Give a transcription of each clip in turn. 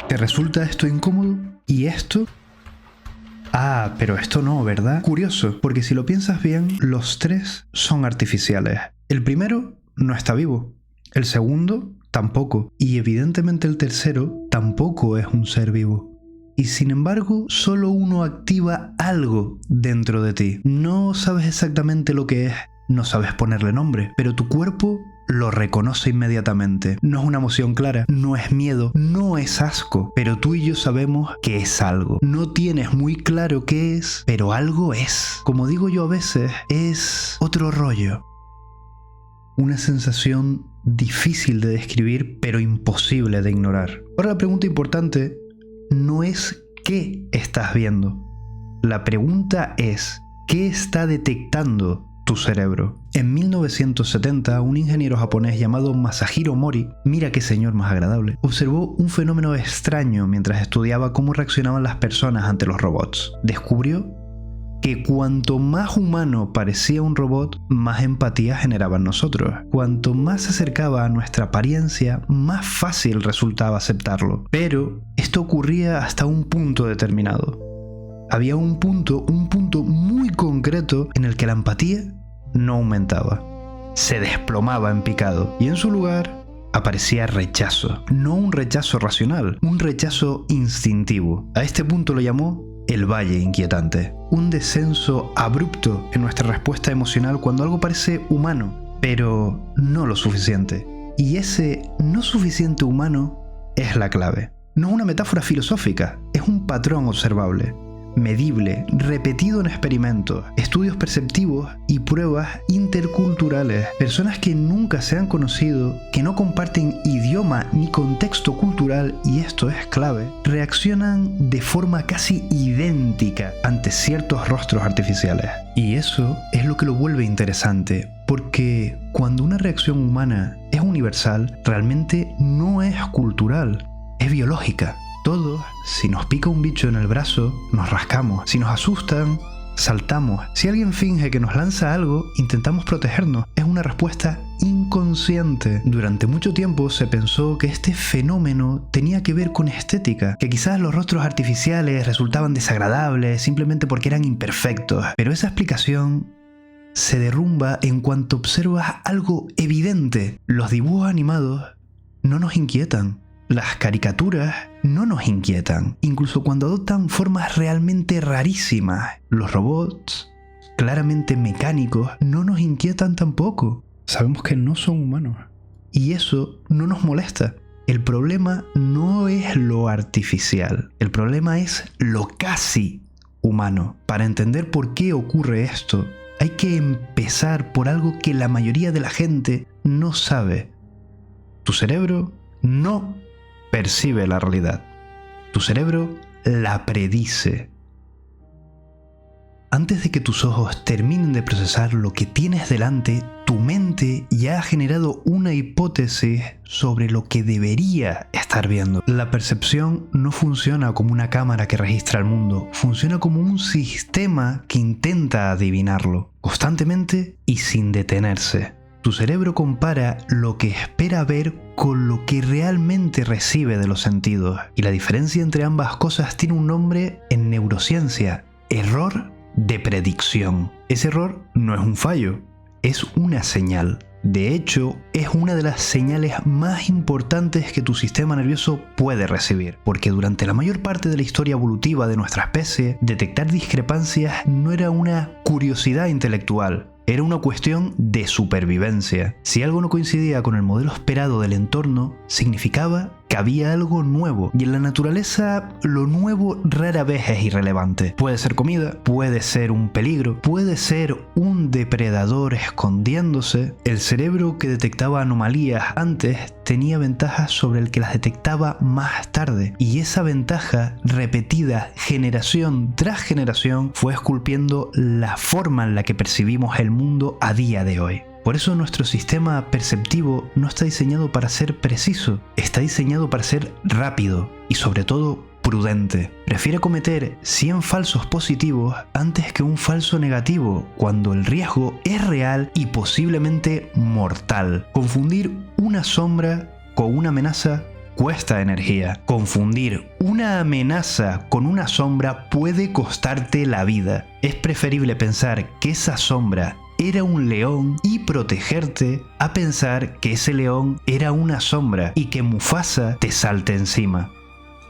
¿Te resulta esto incómodo? ¿Y esto? Ah, pero esto no, ¿verdad? Curioso, porque si lo piensas bien, los tres son artificiales. El primero no está vivo. El segundo tampoco. Y evidentemente el tercero tampoco es un ser vivo. Y sin embargo, solo uno activa algo dentro de ti. No sabes exactamente lo que es, no sabes ponerle nombre, pero tu cuerpo lo reconoce inmediatamente. No es una emoción clara, no es miedo, no es asco, pero tú y yo sabemos que es algo. No tienes muy claro qué es, pero algo es. Como digo yo a veces, es otro rollo. Una sensación difícil de describir, pero imposible de ignorar. Ahora la pregunta importante no es qué estás viendo. La pregunta es, ¿qué está detectando tu cerebro? En 1970, un ingeniero japonés llamado Masahiro Mori, mira qué señor más agradable, observó un fenómeno extraño mientras estudiaba cómo reaccionaban las personas ante los robots. Descubrió que cuanto más humano parecía un robot, más empatía generaba en nosotros. Cuanto más se acercaba a nuestra apariencia, más fácil resultaba aceptarlo. Pero esto ocurría hasta un punto determinado. Había un punto muy concreto en el que la empatía no aumentaba. Se desplomaba en picado y en su lugar aparecía rechazo. No un rechazo racional, un rechazo instintivo. A este punto lo llamó el valle inquietante. Un descenso abrupto en nuestra respuesta emocional cuando algo parece humano, pero no lo suficiente. Y ese no suficiente humano es la clave. No es una metáfora filosófica, es un patrón observable, medible, repetido en experimentos, estudios perceptivos y pruebas interculturales. Personas que nunca se han conocido, que no comparten idioma ni contexto cultural, y esto es clave, reaccionan de forma casi idéntica ante ciertos rostros artificiales. Y eso es lo que lo vuelve interesante, porque cuando una reacción humana es universal, realmente no es cultural, es biológica. Todos, si nos pica un bicho en el brazo, nos rascamos. Si nos asustan, saltamos. Si alguien finge que nos lanza algo, intentamos protegernos. Es una respuesta inconsciente. Durante mucho tiempo se pensó que este fenómeno tenía que ver con estética, que quizás los rostros artificiales resultaban desagradables simplemente porque eran imperfectos. Pero esa explicación se derrumba en cuanto observas algo evidente. Los dibujos animados no nos inquietan. Las caricaturas no nos inquietan, incluso cuando adoptan formas realmente rarísimas. Los robots, claramente mecánicos, no nos inquietan tampoco. Sabemos que no son humanos. Y eso no nos molesta. El problema no es lo artificial, el problema es lo casi humano. Para entender por qué ocurre esto, hay que empezar por algo que la mayoría de la gente no sabe. Tu cerebro no percibe la realidad. Tu cerebro la predice. Antes de que tus ojos terminen de procesar lo que tienes delante, tu mente ya ha generado una hipótesis sobre lo que debería estar viendo. La percepción no funciona como una cámara que registra el mundo, funciona como un sistema que intenta adivinarlo, constantemente y sin detenerse. Tu cerebro compara lo que espera ver con lo que realmente recibe de los sentidos. Y la diferencia entre ambas cosas tiene un nombre en neurociencia: error de predicción. Ese error no es un fallo, es una señal. De hecho, es una de las señales más importantes que tu sistema nervioso puede recibir, porque durante la mayor parte de la historia evolutiva de nuestra especie, detectar discrepancias no era una curiosidad intelectual, era una cuestión de supervivencia. Si algo no coincidía con el modelo esperado del entorno, significaba que había algo nuevo, y en la naturaleza lo nuevo rara vez es irrelevante. Puede ser comida, puede ser un peligro, puede ser un depredador escondiéndose. El cerebro que detectaba anomalías antes tenía ventajas sobre el que las detectaba más tarde, y esa ventaja repetida generación tras generación fue esculpiendo la forma en la que percibimos el mundo a día de hoy. Por eso nuestro sistema perceptivo no está diseñado para ser preciso, está diseñado para ser rápido y sobre todo prudente. Prefiere cometer 100 falsos positivos antes que un falso negativo, cuando el riesgo es real y posiblemente mortal. Confundir una sombra con una amenaza cuesta energía. Confundir una amenaza con una sombra puede costarte la vida. Es preferible pensar que esa sombra era un león y protegerte a pensar que ese león era una sombra y que Mufasa te salte encima.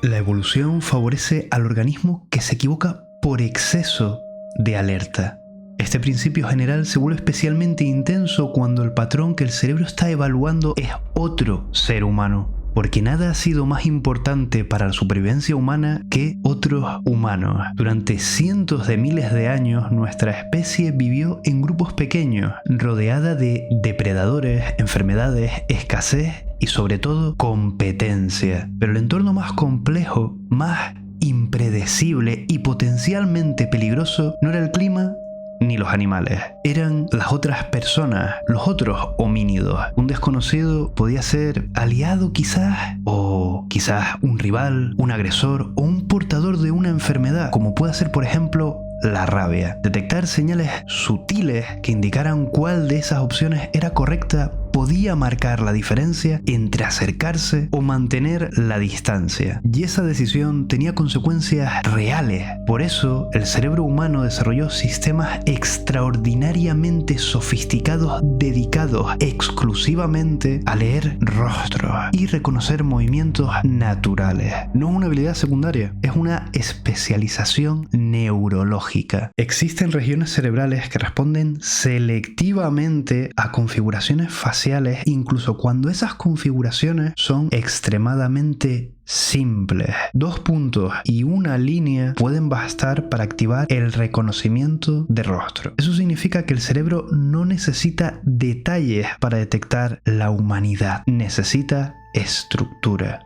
La evolución favorece al organismo que se equivoca por exceso de alerta. Este principio general se vuelve especialmente intenso cuando el patrón que el cerebro está evaluando es otro ser humano, porque nada ha sido más importante para la supervivencia humana que otros humanos. Durante cientos de miles de años, nuestra especie vivió en grupos pequeños, rodeada de depredadores, enfermedades, escasez y sobre todo competencia. Pero el entorno más complejo, más impredecible y potencialmente peligroso no era el clima ni los animales, eran las otras personas, los otros homínidos. Un desconocido podía ser aliado quizás, o quizás un rival, un agresor o un portador de una enfermedad, como puede ser por ejemplo la rabia. Detectar señales sutiles que indicaran cuál de esas opciones era correcta podía marcar la diferencia entre acercarse o mantener la distancia. Y esa decisión tenía consecuencias reales. Por eso, el cerebro humano desarrolló sistemas extraordinariamente sofisticados dedicados exclusivamente a leer rostros y reconocer movimientos naturales. No es una habilidad secundaria, es una especialización neurológica. Existen regiones cerebrales que responden selectivamente a configuraciones faciales, incluso cuando esas configuraciones son extremadamente simples. 2 puntos y una línea pueden bastar para activar el reconocimiento de rostro. Eso significa que el cerebro no necesita detalles para detectar la humanidad, necesita estructura.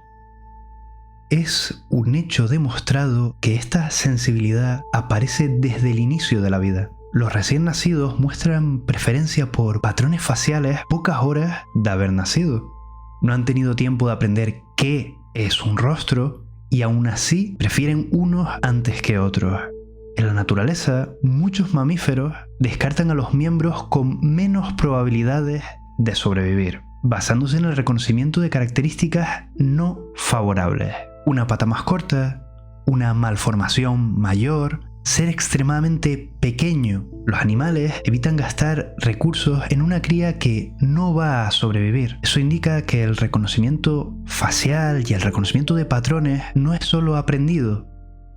Es un hecho demostrado que esta sensibilidad aparece desde el inicio de la vida. Los recién nacidos muestran preferencia por patrones faciales pocas horas de haber nacido. No han tenido tiempo de aprender qué es un rostro y aún así prefieren unos antes que otros. En la naturaleza, muchos mamíferos descartan a los miembros con menos probabilidades de sobrevivir, basándose en el reconocimiento de características no favorables. Una pata más corta, una malformación mayor, ser extremadamente pequeño. Los animales evitan gastar recursos en una cría que no va a sobrevivir. Eso indica que el reconocimiento facial y el reconocimiento de patrones no es solo aprendido,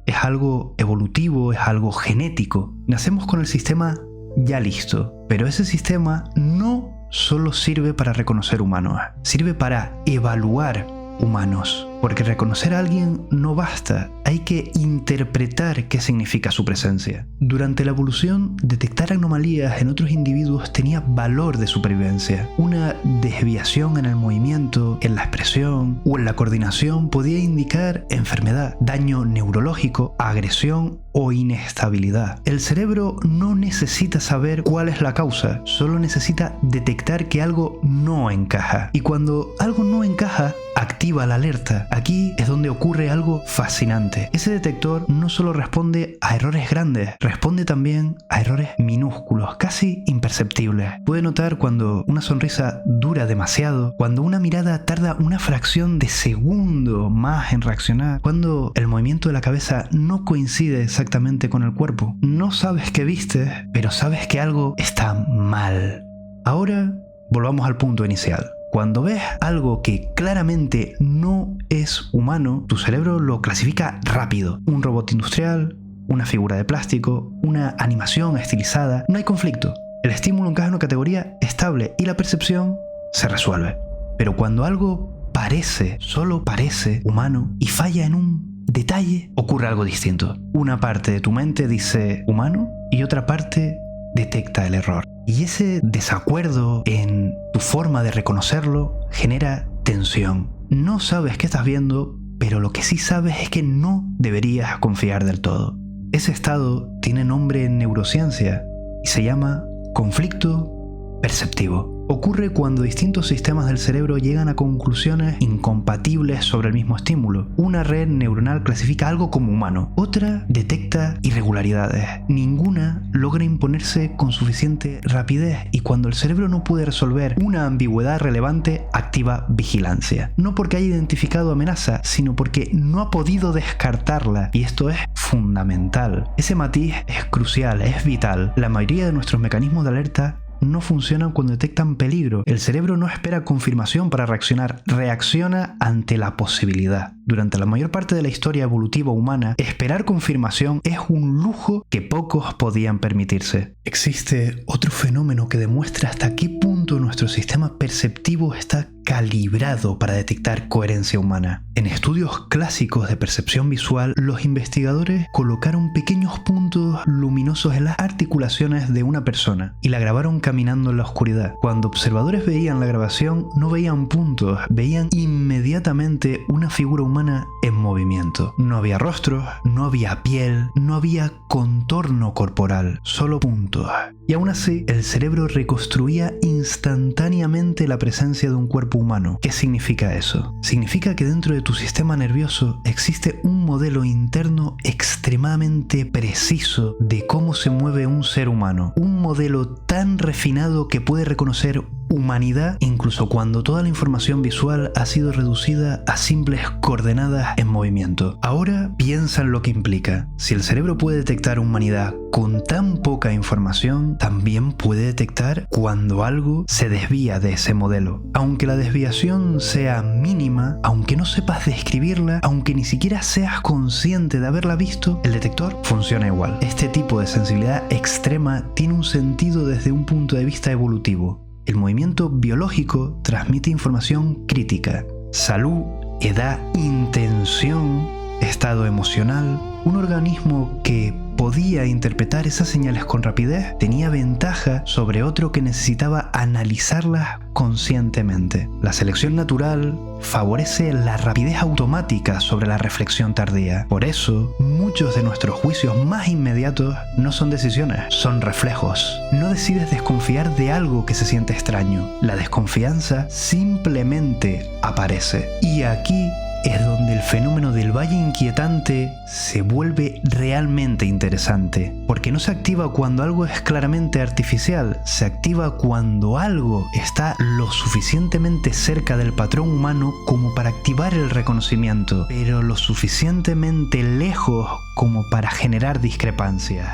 es algo evolutivo, es algo genético. Nacemos con el sistema ya listo, pero ese sistema no solo sirve para reconocer humanos, sirve para evaluar humanos. Porque reconocer a alguien no basta, hay que interpretar qué significa su presencia. Durante la evolución, detectar anomalías en otros individuos tenía valor de supervivencia. Una desviación en el movimiento, en la expresión o en la coordinación podía indicar enfermedad, daño neurológico, agresión o inestabilidad. El cerebro no necesita saber cuál es la causa, solo necesita detectar que algo no encaja. Y cuando algo no encaja, activa la alerta. Aquí es donde ocurre algo fascinante. Ese detector no solo responde a errores grandes, responde también a errores minúsculos, casi imperceptibles. Puede notar cuando una sonrisa dura demasiado, cuando una mirada tarda una fracción de segundo más en reaccionar, cuando el movimiento de la cabeza no coincide exactamente con el cuerpo. No sabes qué viste, pero sabes que algo está mal. Ahora, volvamos al punto inicial. Cuando ves algo que claramente no es humano, tu cerebro lo clasifica rápido. Un robot industrial, una figura de plástico, una animación estilizada. No hay conflicto. El estímulo encaja en una categoría estable y la percepción se resuelve. Pero cuando algo parece, solo parece humano y falla en un detalle, ocurre algo distinto. Una parte de tu mente dice humano y otra parte detecta el error. Y ese desacuerdo en tu forma de reconocerlo genera tensión. No sabes qué estás viendo, pero lo que sí sabes es que no deberías confiar del todo. Ese estado tiene nombre en neurociencia y se llama conflicto perceptivo. Ocurre cuando distintos sistemas del cerebro llegan a conclusiones incompatibles sobre el mismo estímulo. Una red neuronal clasifica algo como humano, otra detecta irregularidades. Ninguna logra imponerse con suficiente rapidez y cuando el cerebro no puede resolver una ambigüedad relevante, activa vigilancia. No porque haya identificado amenaza, sino porque no ha podido descartarla, y esto es fundamental. Ese matiz es crucial, es vital. La mayoría de nuestros mecanismos de alerta no funcionan cuando detectan peligro. El cerebro no espera confirmación para reaccionar, reacciona ante la posibilidad. Durante la mayor parte de la historia evolutiva humana, esperar confirmación es un lujo que pocos podían permitirse. Existe otro fenómeno que demuestra hasta qué punto nuestro sistema perceptivo está calibrado para detectar coherencia humana. En estudios clásicos de percepción visual, los investigadores colocaron pequeños puntos luminosos en las articulaciones de una persona y la grabaron caminando en la oscuridad. Cuando observadores veían la grabación, no veían puntos, veían inmediatamente una figura humana en movimiento. No había rostros, no había piel, no había contorno corporal, solo puntos. Y aún así, el cerebro reconstruía instantáneamente la presencia de un cuerpo humano. ¿Qué significa eso? Significa que dentro de tu sistema nervioso existe un modelo interno extremadamente preciso de cómo se mueve un ser humano. Un modelo tan refinado que puede reconocer humanidad incluso cuando toda la información visual ha sido reducida a simples coordenadas en movimiento. Ahora piensa en lo que implica. Si el cerebro puede detectar humanidad con tan poca información, también puede detectar cuando algo se desvía de ese modelo. Aunque la desviación sea mínima, aunque no sepas describirla, aunque ni siquiera seas consciente de haberla visto, el detector funciona igual. Este tipo de sensibilidad extrema tiene un sentido desde un punto de vista evolutivo. El movimiento biológico transmite información crítica: salud, edad, intención, estado emocional. Un organismo que podía interpretar esas señales con rapidez tenía ventaja sobre otro que necesitaba analizarlas conscientemente. La selección natural favorece la rapidez automática sobre la reflexión tardía. Por eso, muchos de nuestros juicios más inmediatos no son decisiones, son reflejos. No decides desconfiar de algo que se siente extraño. La desconfianza simplemente aparece. Y aquí es donde el fenómeno del valle inquietante se vuelve realmente interesante, porque no se activa cuando algo es claramente artificial, se activa cuando algo está lo suficientemente cerca del patrón humano como para activar el reconocimiento, pero lo suficientemente lejos como para generar discrepancias.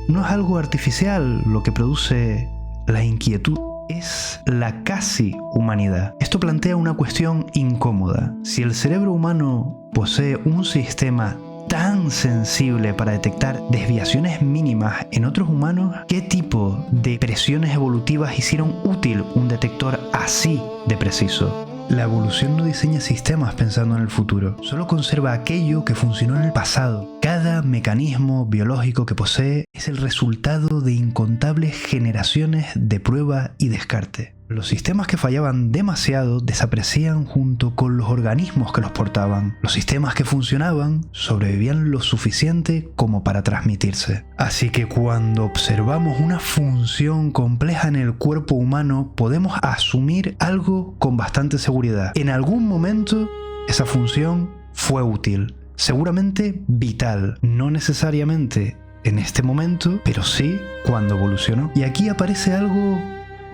No es algo artificial lo que produce la inquietud, es la casi humanidad. Esto plantea una cuestión incómoda. Si el cerebro humano posee un sistema tan sensible para detectar desviaciones mínimas en otros humanos, ¿qué tipo de presiones evolutivas hicieron útil un detector así de preciso? La evolución no diseña sistemas pensando en el futuro, solo conserva aquello que funcionó en el pasado. Cada mecanismo biológico que posee es el resultado de incontables generaciones de prueba y descarte. Los sistemas que fallaban demasiado desaparecían junto con los organismos que los portaban. Los sistemas que funcionaban sobrevivían lo suficiente como para transmitirse. Así que cuando observamos una función compleja en el cuerpo humano, podemos asumir algo con bastante seguridad. En algún momento, esa función fue útil, seguramente vital, no necesariamente en este momento, pero sí cuando evolucionó. Y aquí aparece algo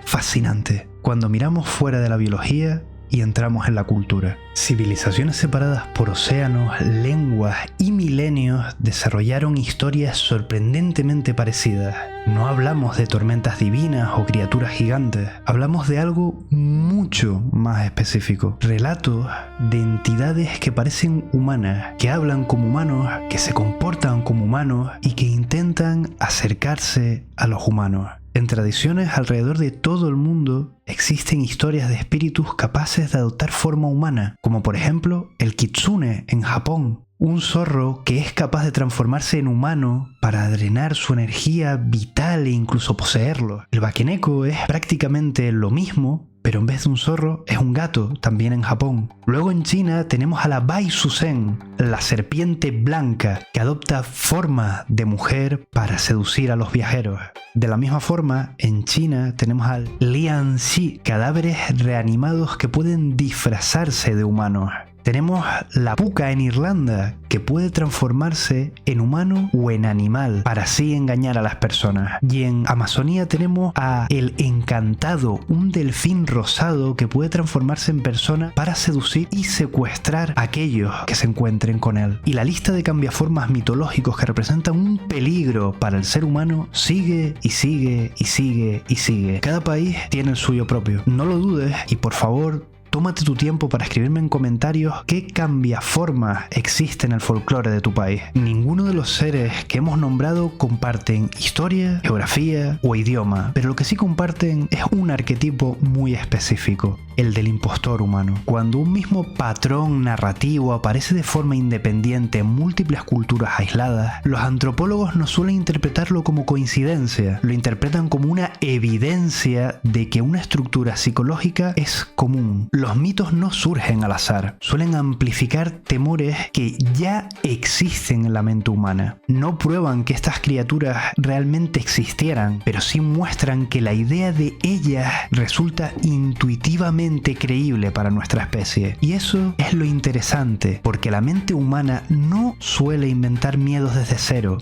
fascinante cuando miramos fuera de la biología y entramos en la cultura. Civilizaciones separadas por océanos, lenguas y milenios desarrollaron historias sorprendentemente parecidas. No hablamos de tormentas divinas o criaturas gigantes, hablamos de algo mucho más específico. Relatos de entidades que parecen humanas, que hablan como humanos, que se comportan como humanos y que intentan acercarse a los humanos. En tradiciones alrededor de todo el mundo existen historias de espíritus capaces de adoptar forma humana, como por ejemplo el kitsune en Japón, un zorro que es capaz de transformarse en humano para drenar su energía vital e incluso poseerlo. El wakineko es prácticamente lo mismo, pero en vez de un zorro es un gato, también en Japón. Luego en China tenemos a la Baizuzen, la serpiente blanca que adopta forma de mujer para seducir a los viajeros. De la misma forma, en China tenemos al Lianxi, cadáveres reanimados que pueden disfrazarse de humanos. Tenemos la puca en Irlanda, que puede transformarse en humano o en animal para así engañar a las personas. Y en Amazonía tenemos a el encantado, un delfín rosado que puede transformarse en persona para seducir y secuestrar a aquellos que se encuentren con él. Y la lista de cambiaformas mitológicos que representan un peligro para el ser humano sigue y sigue y sigue y sigue. Cada país tiene el suyo propio. No lo dudes y por favor, tómate tu tiempo para escribirme en comentarios qué cambiaformas existe en el folclore de tu país. Ninguno de los seres que hemos nombrado comparten historia, geografía o idioma, pero lo que sí comparten es un arquetipo muy específico, el del impostor humano. Cuando un mismo patrón narrativo aparece de forma independiente en múltiples culturas aisladas, los antropólogos no suelen interpretarlo como coincidencia, lo interpretan como una evidencia de que una estructura psicológica es común. Los mitos no surgen al azar, suelen amplificar temores que ya existen en la mente humana. No prueban que estas criaturas realmente existieran, pero sí muestran que la idea de ellas resulta intuitivamente creíble para nuestra especie. Y eso es lo interesante, porque la mente humana no suele inventar miedos desde cero.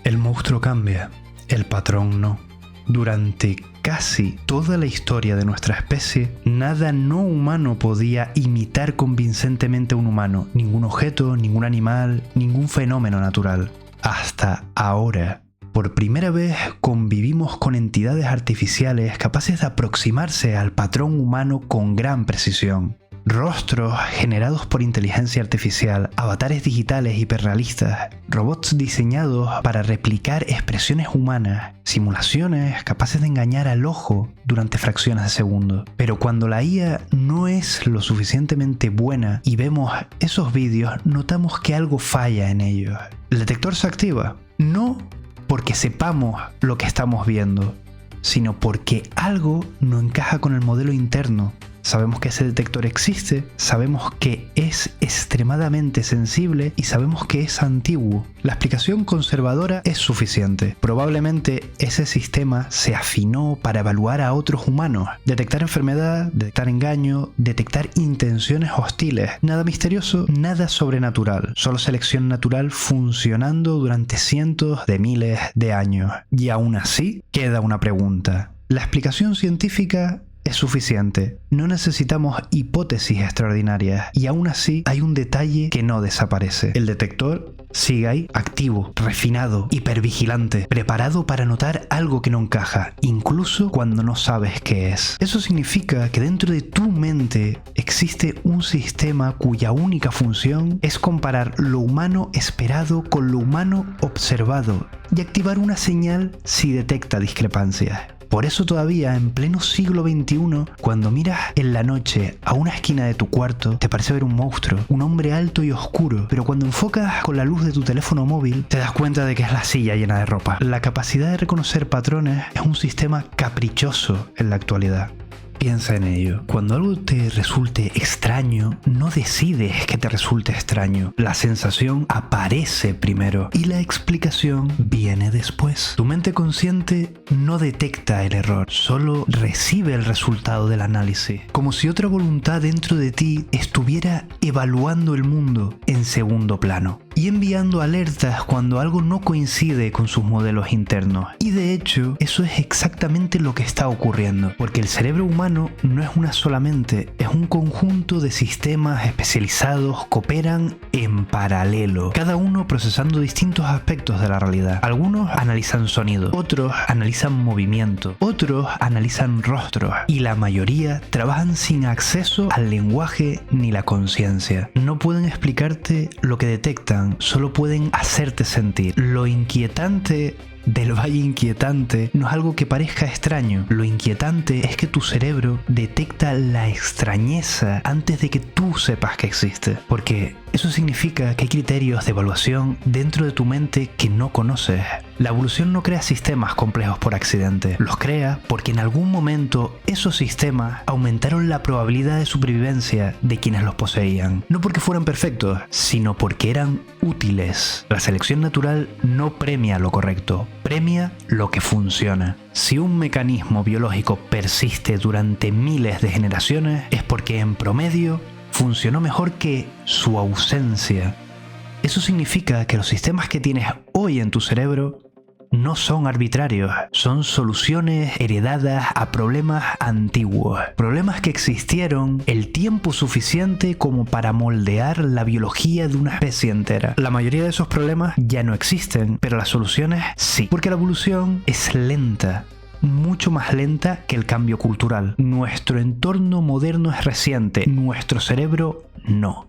El monstruo cambia, el patrón no. Durante casi toda la historia de nuestra especie, nada no humano podía imitar convincentemente a un humano, ningún objeto, ningún animal, ningún fenómeno natural. Hasta ahora, por primera vez convivimos con entidades artificiales capaces de aproximarse al patrón humano con gran precisión. Rostros generados por inteligencia artificial, avatares digitales hiperrealistas, robots diseñados para replicar expresiones humanas, simulaciones capaces de engañar al ojo durante fracciones de segundo. Pero cuando la IA no es lo suficientemente buena y vemos esos vídeos, notamos que algo falla en ellos. El detector se activa, no porque sepamos lo que estamos viendo, sino porque algo no encaja con el modelo interno. Sabemos que ese detector existe, sabemos que es extremadamente sensible y sabemos que es antiguo. La explicación conservadora es suficiente. Probablemente ese sistema se afinó para evaluar a otros humanos, detectar enfermedad, detectar engaño, detectar intenciones hostiles. Nada misterioso, nada sobrenatural, solo selección natural funcionando durante cientos de miles de años. Y aún así, queda una pregunta. ¿La explicación científica es suficiente? No necesitamos hipótesis extraordinarias y aún así hay un detalle que no desaparece. El detector sigue ahí, activo, refinado, hipervigilante, preparado para notar algo que no encaja, incluso cuando no sabes qué es. Eso significa que dentro de tu mente existe un sistema cuya única función es comparar lo humano esperado con lo humano observado y activar una señal si detecta discrepancias. Por eso todavía en pleno siglo XXI, cuando miras en la noche a una esquina de tu cuarto, te parece ver un monstruo, un hombre alto y oscuro, pero cuando enfocas con la luz de tu teléfono móvil, te das cuenta de que es la silla llena de ropa. La capacidad de reconocer patrones es un sistema caprichoso en la actualidad. Piensa en ello. Cuando algo te resulte extraño, no decides que te resulte extraño. La sensación aparece primero y la explicación viene después. Tu mente consciente no detecta el error, solo recibe el resultado del análisis. Como si otra voluntad dentro de ti estuviera evaluando el mundo en segundo plano y enviando alertas cuando algo no coincide con sus modelos internos. Y de hecho, eso es exactamente lo que está ocurriendo, porque el cerebro humano no es una sola mente, es un conjunto de sistemas especializados que operan en paralelo, cada uno procesando distintos aspectos de la realidad. Algunos analizan sonido, otros analizan movimiento, otros analizan rostros y la mayoría trabajan sin acceso al lenguaje ni la conciencia. No pueden explicarte lo que detectan, solo pueden hacerte sentir. Lo inquietante del valle inquietante no es algo que parezca extraño. Lo inquietante es que tu cerebro detecta la extrañeza antes de que tú sepas que existe. Porque eso significa que hay criterios de evaluación dentro de tu mente que no conoces. La evolución no crea sistemas complejos por accidente. Los crea porque en algún momento esos sistemas aumentaron la probabilidad de supervivencia de quienes los poseían. No porque fueran perfectos, sino porque eran útiles. La selección natural no premia lo correcto, premia lo que funciona. Si un mecanismo biológico persiste durante miles de generaciones, es porque en promedio funcionó mejor que su ausencia. Eso significa que los sistemas que tienes hoy en tu cerebro no son arbitrarios, son soluciones heredadas a problemas antiguos, problemas que existieron el tiempo suficiente como para moldear la biología de una especie entera. La mayoría de esos problemas ya no existen, pero las soluciones sí, porque la evolución es lenta. Mucho más lenta que el cambio cultural. Nuestro entorno moderno es reciente, nuestro cerebro no.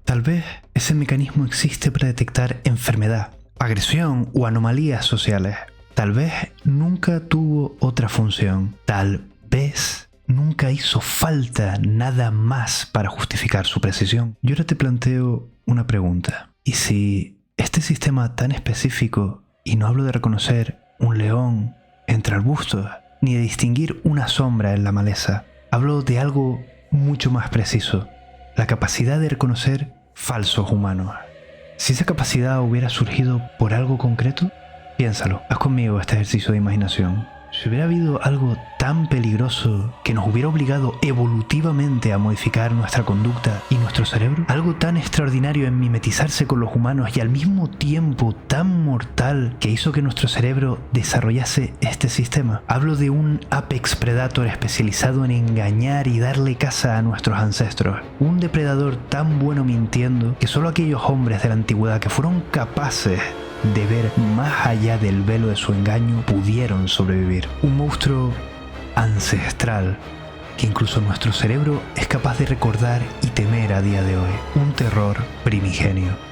Tal vez ese mecanismo existe para detectar enfermedad, agresión o anomalías sociales. Tal vez nunca tuvo otra función. Tal vez nunca hizo falta nada más para justificar su precisión. Yo ahora te planteo una pregunta. ¿Y si este sistema tan específico, y no hablo de reconocer un león entre arbustos, ni de distinguir una sombra en la maleza, hablo de algo mucho más preciso, la capacidad de reconocer falsos humanos? Si esa capacidad hubiera surgido por algo concreto, piénsalo, haz conmigo este ejercicio de imaginación. Si hubiera habido algo tan peligroso que nos hubiera obligado evolutivamente a modificar nuestra conducta y nuestro cerebro, algo tan extraordinario en mimetizarse con los humanos y al mismo tiempo tan mortal que hizo que nuestro cerebro desarrollase este sistema. Hablo de un Apex Predator especializado en engañar y darle caza a nuestros ancestros. Un depredador tan bueno mintiendo que solo aquellos hombres de la antigüedad que fueron capaces de ver más allá del velo de su engaño pudieron sobrevivir. Un monstruo ancestral que incluso nuestro cerebro es capaz de recordar y temer a día de hoy. Un terror primigenio.